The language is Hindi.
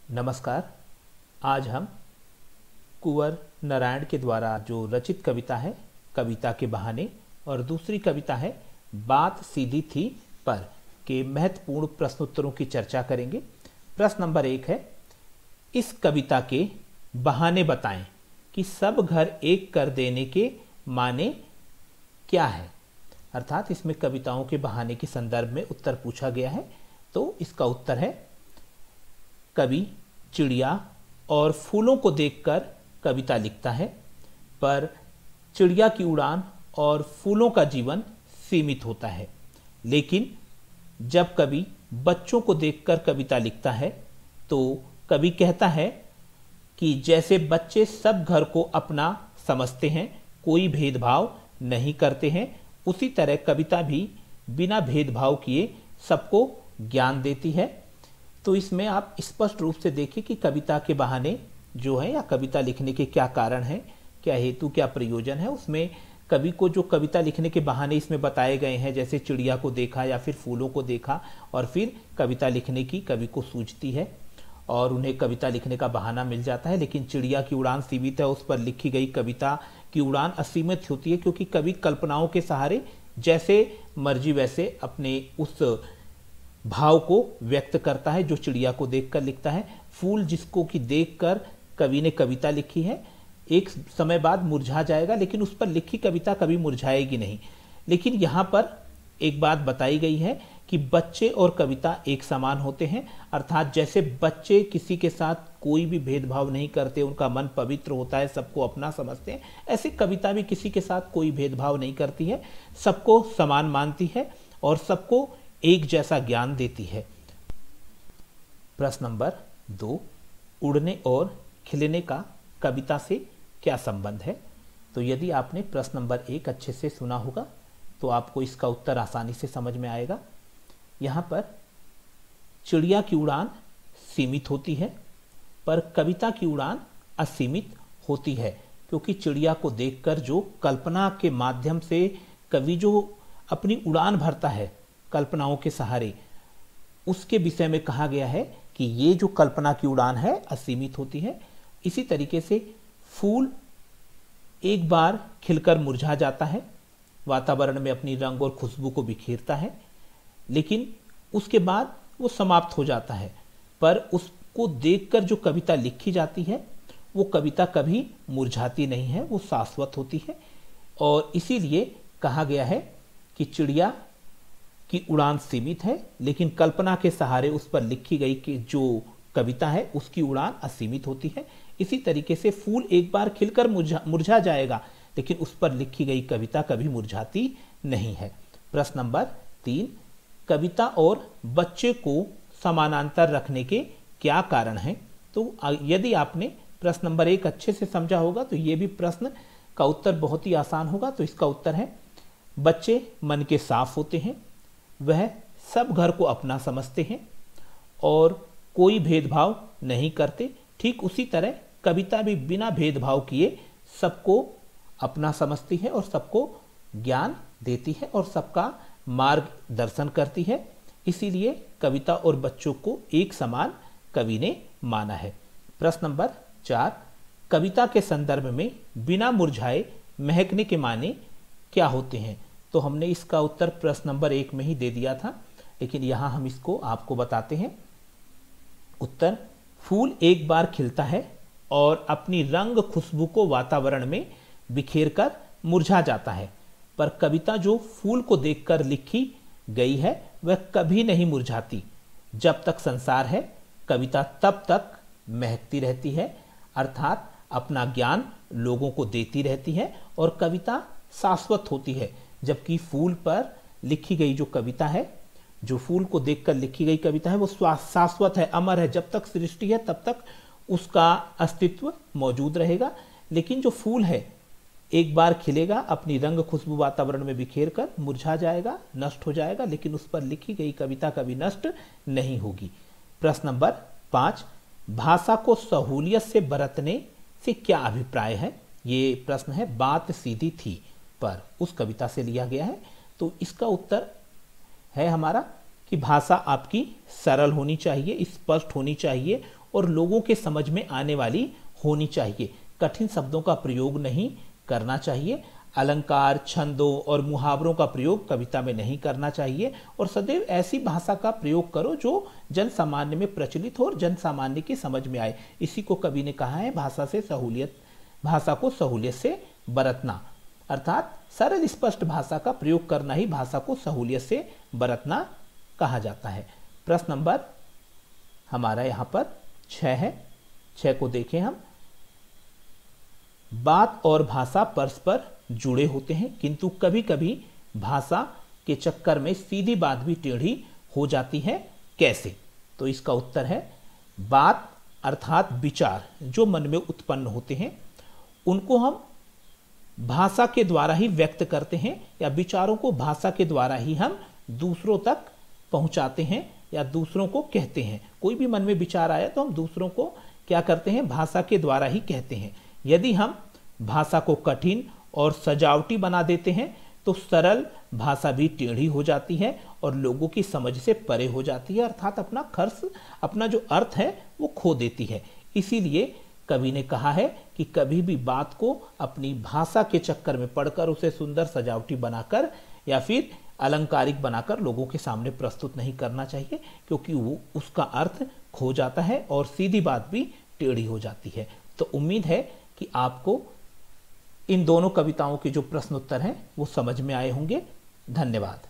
नमस्कार। आज हम कुंवर नारायण के द्वारा जो रचित कविता है कविता के बहाने और दूसरी कविता है बात सीधी थी पर के महत्वपूर्ण प्रश्नोत्तरों की चर्चा करेंगे। प्रश्न नंबर 1 है, इस कविता के बहाने बताएं कि सब घर एक कर देने के माने क्या है। अर्थात इसमें कविताओं के बहाने के संदर्भ में उत्तर पूछा गया है। तो इसका उत्तर है, कवि चिड़िया और फूलों को देखकर कविता लिखता है, पर चिड़िया की उड़ान और फूलों का जीवन सीमित होता है। लेकिन जब कवि बच्चों को देखकर कविता लिखता है तो कवि कहता है कि जैसे बच्चे सब घर को अपना समझते हैं, कोई भेदभाव नहीं करते हैं, उसी तरह कविता भी बिना भेदभाव किए सबको ज्ञान देती है। तो इसमें आप स्पष्ट रूप से देखिए कि कविता के बहाने जो है या कविता लिखने के क्या कारण हैं, क्या हेतु, क्या प्रयोजन है। उसमें कवि को जो कविता लिखने के बहाने इसमें बताए गए हैं, जैसे चिड़िया को देखा या फिर फूलों को देखा और फिर कविता लिखने की कवि को सूझती है और उन्हें कविता लिखने का बहाना मिल जाता है। लेकिन चिड़िया की उड़ान सीमित है, उस पर लिखी गई कविता की उड़ान असीमित होती है, क्योंकि कवि कल्पनाओं के सहारे जैसे मर्जी वैसे अपने उस भाव को व्यक्त करता है जो चिड़िया को देखकर लिखता है। फूल जिसको कि देखकर कवि ने कविता लिखी है, एक समय बाद मुरझा जाएगा, लेकिन उस पर लिखी कविता कभी मुरझाएगी नहीं। लेकिन यहाँ पर एक बात बताई गई है कि बच्चे और कविता एक समान होते हैं। अर्थात जैसे बच्चे किसी के साथ कोई भी भेदभाव नहीं करते, उनका मन पवित्र होता है, सबको अपना समझते हैं, ऐसे कविता भी किसी के साथ कोई भेदभाव नहीं करती है, सबको समान मानती है और सबको एक जैसा ज्ञान देती है। प्रश्न नंबर 2, उड़ने और खिलने का कविता से क्या संबंध है। तो यदि आपने प्रश्न नंबर 1 अच्छे से सुना होगा तो आपको इसका उत्तर आसानी से समझ में आएगा। यहाँ पर चिड़िया की उड़ान सीमित होती है पर कविता की उड़ान असीमित होती है, क्योंकि चिड़िया को देखकर जो कल्पना के माध्यम से कवि जो अपनी उड़ान भरता है कल्पनाओं के सहारे, उसके विषय में कहा गया है कि ये जो कल्पना की उड़ान है असीमित होती है। इसी तरीके से फूल एक बार खिलकर मुरझा जाता है, वातावरण में अपनी रंग और खुशबू को बिखेरता है, लेकिन उसके बाद वो समाप्त हो जाता है। पर उसको देखकर जो कविता लिखी जाती है वो कविता कभी मुरझाती नहीं है, वो शाश्वत होती है। और इसीलिए कहा गया है कि चिड़िया की उड़ान सीमित है, लेकिन कल्पना के सहारे उस पर लिखी गई कि जो कविता है उसकी उड़ान असीमित होती है। इसी तरीके से फूल एक बार खिलकर मुरझा जाएगा, लेकिन उस पर लिखी गई कविता कभी मुरझाती नहीं है। प्रश्न नंबर 3, कविता और बच्चे को समानांतर रखने के क्या कारण हैं। तो यदि आपने प्रश्न नंबर 1 अच्छे से समझा होगा तो ये भी प्रश्न का उत्तर बहुत ही आसान होगा। तो इसका उत्तर है, बच्चे मन के साफ होते हैं, वह सब घर को अपना समझते हैं और कोई भेदभाव नहीं करते। ठीक उसी तरह कविता भी बिना भेदभाव किए सबको अपना समझती है और सबको ज्ञान देती है और सबका मार्गदर्शन करती है। इसीलिए कविता और बच्चों को एक समान कवि ने माना है। प्रश्न नंबर 4, कविता के संदर्भ में बिना मुरझाए महकने के माने क्या होते हैं। तो हमने इसका उत्तर प्रश्न नंबर 1 में ही दे दिया था, लेकिन यहां हम इसको आपको बताते हैं। उत्तर, फूल एक बार खिलता है और अपनी रंग खुशबू को वातावरण में बिखेर कर मुरझा जाता है, पर कविता जो फूल को देखकर लिखी गई है वह कभी नहीं मुरझाती। जब तक संसार है कविता तब तक महकती रहती है, अर्थात अपना ज्ञान लोगों को देती रहती है और कविता शाश्वत होती है। जबकि फूल पर लिखी गई जो कविता है, जो फूल को देखकर लिखी गई कविता है, वो शाश्वत है, अमर है, जब तक सृष्टि है तब तक उसका अस्तित्व मौजूद रहेगा। लेकिन जो फूल है एक बार खिलेगा, अपनी रंग खुशबू वातावरण में बिखेर कर मुरझा जाएगा, नष्ट हो जाएगा, लेकिन उस पर लिखी गई कविता कभी नष्ट नहीं होगी। प्रश्न नंबर 5, भाषा को सहूलियत से बरतने से क्या अभिप्राय है। ये प्रश्न है बात सीधी थी पर उस कविता से लिया गया है। तो इसका उत्तर है हमारा कि भाषा आपकी सरल होनी चाहिए, स्पष्ट होनी चाहिए और लोगों के समझ में आने वाली होनी चाहिए। कठिन शब्दों का प्रयोग नहीं करना चाहिए। अलंकार, छंदों और मुहावरों का प्रयोग कविता में नहीं करना चाहिए और सदैव ऐसी भाषा का प्रयोग करो जो जन सामान्य में प्रचलित हो और जन सामान्य की समझ में आए। इसी को कवि ने कहा है भाषा को सहूलियत से बरतना, अर्थात सरल स्पष्ट भाषा का प्रयोग करना ही भाषा को सहूलियत से बरतना कहा जाता है। प्रश्न नंबर हमारा यहाँ पर 6 है। 6 को देखें हम। बात और भाषा परस्पर जुड़े होते हैं, किंतु कभी कभी भाषा के चक्कर में सीधी बात भी टेढ़ी हो जाती है, कैसे? तो इसका उत्तर है बात अर्थात विचार जो मन में उत्पन्न होते हैं उनको हम भाषा के द्वारा ही व्यक्त करते हैं या विचारों को भाषा के द्वारा ही हम दूसरों तक पहुंचाते हैं या दूसरों को कहते हैं। कोई भी मन में विचार आया तो हम दूसरों को क्या करते हैं, भाषा के द्वारा ही कहते हैं। यदि हम भाषा को कठिन और सजावटी बना देते हैं तो सरल भाषा भी टेढ़ी हो जाती है और लोगों की समझ से परे हो जाती है, अर्थात अपना जो अर्थ है वो खो देती है। इसीलिए कवि ने कहा है कि कभी भी बात को अपनी भाषा के चक्कर में पढ़कर उसे सुंदर सजावटी बनाकर या फिर अलंकारिक बनाकर लोगों के सामने प्रस्तुत नहीं करना चाहिए, क्योंकि वो उसका अर्थ खो जाता है और सीधी बात भी टेढ़ी हो जाती है। तो उम्मीद है कि आपको इन दोनों कविताओं के जो प्रश्न उत्तर हैं वो समझ में आए होंगे। धन्यवाद।